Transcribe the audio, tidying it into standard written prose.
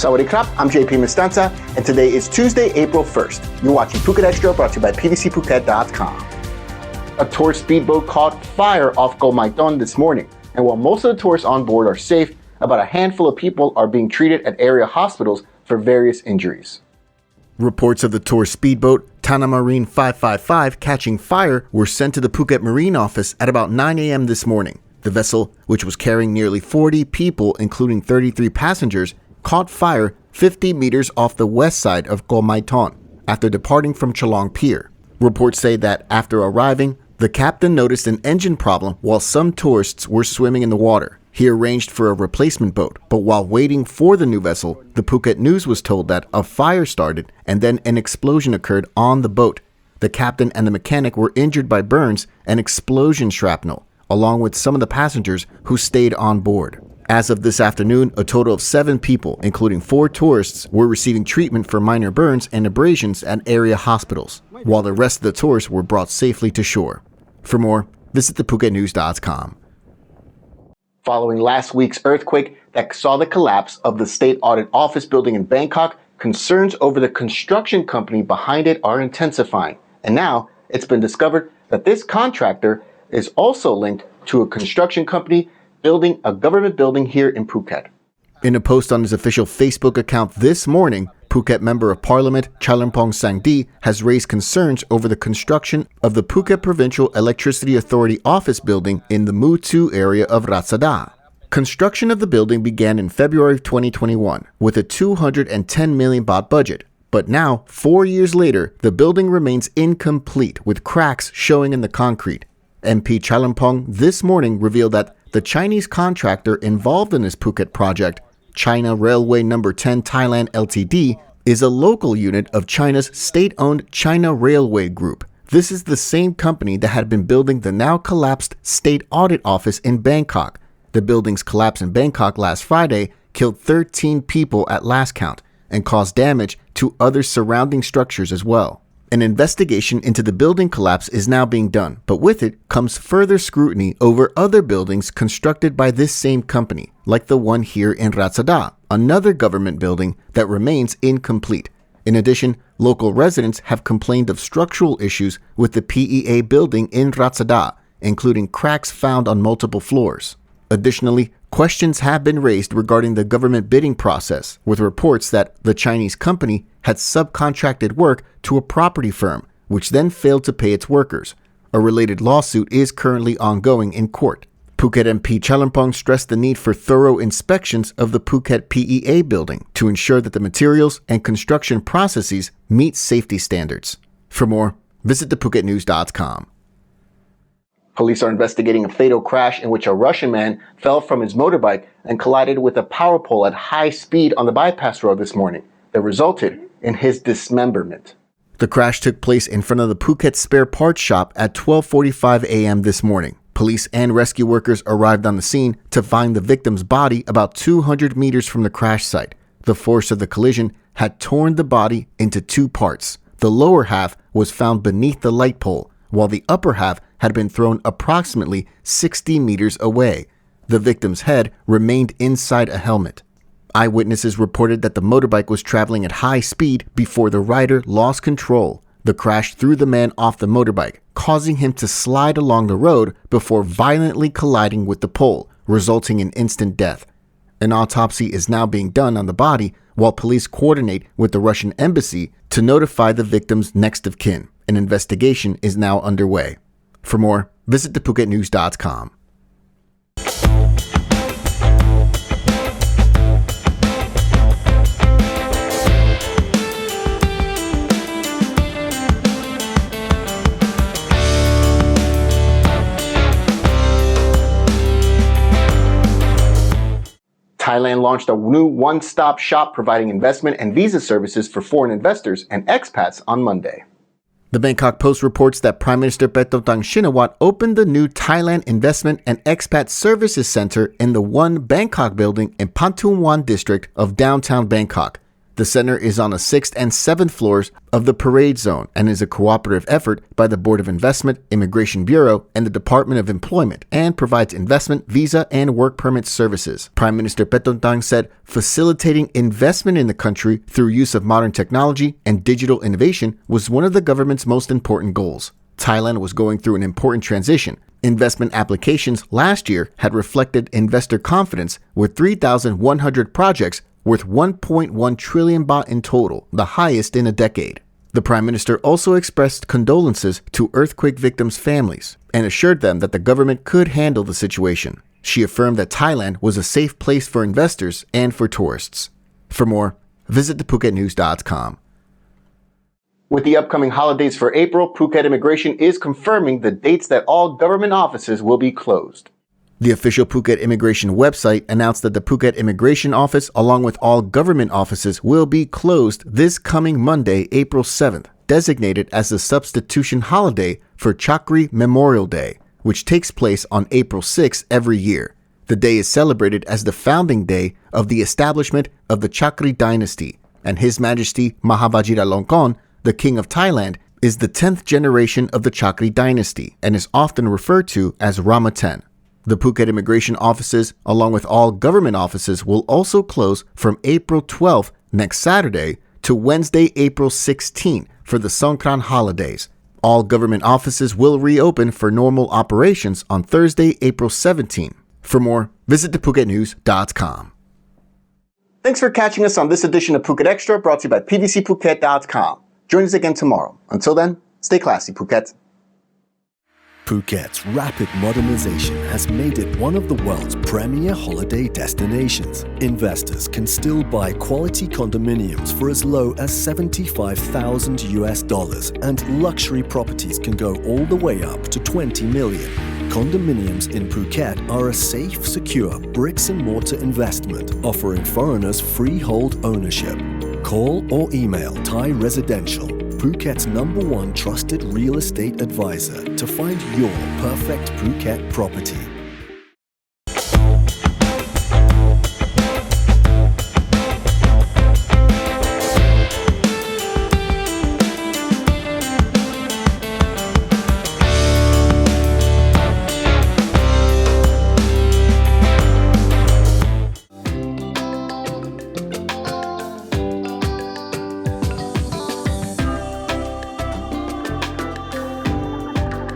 Sawadee krap, I'm JP Mestanza, and today is Tuesday, April 1st. You're watching Phuket Extra, brought to you by pvcphuket.com. A tour speedboat caught fire off Koh Maithon this morning, and while most of the tourists on board are safe, about a handful of people are being treated at area hospitals for various injuries. Reports of the tour speedboat Tana Marine 555 catching fire were sent to the Phuket Marine office at about 9 a.m. this morning. The vessel, which was carrying nearly 40 people, including 33 passengers, caught fire 50 meters off the west side of Koh Maithon after departing from Chalong Pier. Reports say that after arriving, the captain noticed an engine problem while some tourists were swimming in the water. He arranged for a replacement boat, but while waiting for the new vessel, the Phuket News was told that a fire started and then an explosion occurred on the boat. The captain and the mechanic were injured by burns and explosion shrapnel, along with some of the passengers who stayed on board. As of this afternoon, a total of 7 people, including 4 tourists, were receiving treatment for minor burns and abrasions at area hospitals, while the rest of the tourists were brought safely to shore. For more, visit thephuket.news.com. Following last week's earthquake that saw the collapse of the State Audit Office building in Bangkok, concerns over the construction company behind it are intensifying. And now it's been discovered that this contractor is also linked to a construction company building a government building here in Phuket. In a post on his official Facebook account this morning, Phuket Member of Parliament Chalermpong Sangdi has raised concerns over the construction of the Phuket Provincial Electricity Authority office building in the Mu 2 area of Ratsada. Construction of the building began in February of 2021 with a 210 million baht budget. But now, 4 years later, the building remains incomplete with cracks showing in the concrete. MP Chalermpong this morning revealed that the Chinese contractor involved in this Phuket project, China Railway No. 10 Thailand Ltd, is a local unit of China's state-owned China Railway Group. This is the same company that had been building the now collapsed State Audit Office in Bangkok. The building's collapse in Bangkok last Friday killed 13 people at last count and caused damage to other surrounding structures as well. An investigation into the building collapse is now being done, but with it comes further scrutiny over other buildings constructed by this same company, like the one here in Ratsada, another government building that remains incomplete. In addition, local residents have complained of structural issues with the PEA building in Ratsada, including cracks found on multiple floors. Additionally, questions have been raised regarding the government bidding process, with reports that the Chinese company had subcontracted work to a property firm, which then failed to pay its workers. A related lawsuit is currently ongoing in court. Phuket MP Chalermpong stressed the need for thorough inspections of the Phuket PEA building to ensure that the materials and construction processes meet safety standards. For more, visit thephuket.news.com. Police are investigating a fatal crash in which a Russian man fell from his motorbike and collided with a power pole at high speed on the bypass road this morning that resulted in his dismemberment. The crash took place in front of the Phuket spare parts shop at 12:45 a.m. this morning. Police and rescue workers arrived on the scene to find the victim's body about 200 meters from the crash site. The force of the collision had torn the body into 2 parts. The lower half was found beneath the light pole, while the upper half had been thrown approximately 60 meters away. The victim's head remained inside a helmet. Eyewitnesses reported that the motorbike was traveling at high speed before the rider lost control. The crash threw the man off the motorbike, causing him to slide along the road before violently colliding with the pole, resulting in instant death. An autopsy is now being done on the body while police coordinate with the Russian embassy to notify the victim's next of kin. An investigation is now underway. For more, visit thephuket.news.com. Thailand launched a new one-stop shop providing investment and visa services for foreign investors and expats on Monday. The Bangkok Post reports that Prime Minister Paetongtarn Shinawatra opened the new Thailand Investment and Expat Services Center in the One Bangkok building in Pantumwan district of downtown Bangkok. The center is on the 6th and 7th floors of the Parade Zone and is a cooperative effort by the Board of Investment, Immigration Bureau, and the Department of Employment, and provides investment, visa, and work permit services. Prime Minister Petontang said facilitating investment in the country through use of modern technology and digital innovation was one of the government's most important goals. Thailand was going through an important transition. Investment applications last year had reflected investor confidence, with 3,100 projects worth 1.1 trillion baht in total, the highest in a decade. The Prime Minister also expressed condolences to earthquake victims' families and assured them that the government could handle the situation. She affirmed that Thailand was a safe place for investors and for tourists. For more, visit thephuket.news.com. With the upcoming holidays for April, Phuket Immigration is confirming the dates that all government offices will be closed. The official Phuket Immigration website announced that the Phuket Immigration Office, along with all government offices, will be closed this coming Monday, April 7th, designated as the substitution holiday for Chakri Memorial Day, which takes place on April 6th every year. The day is celebrated as the founding day of the establishment of the Chakri dynasty, and His Majesty Maha Vajiralongkorn, the King of Thailand, is the 10th generation of the Chakri dynasty and is often referred to as Rama X. The Phuket Immigration offices, along with all government offices, will also close from April 12th, next Saturday, to Wednesday, April 16th for the Songkran holidays. All government offices will reopen for normal operations on Thursday, April 17th. For more, visit thephuket.news.com. Thanks for catching us on this edition of Phuket Extra, brought to you by pvcphuket.com. Join us again tomorrow. Until then, stay classy, Phuket. Phuket's rapid modernization has made it one of the world's premier holiday destinations. Investors can still buy quality condominiums for as low as $75,000, and luxury properties can go all the way up to 20 million. Condominiums in Phuket are a safe, secure bricks-and-mortar investment, offering foreigners freehold ownership. Call or email Thai Residential, Phuket's #1 trusted real estate advisor, to find your perfect Phuket property.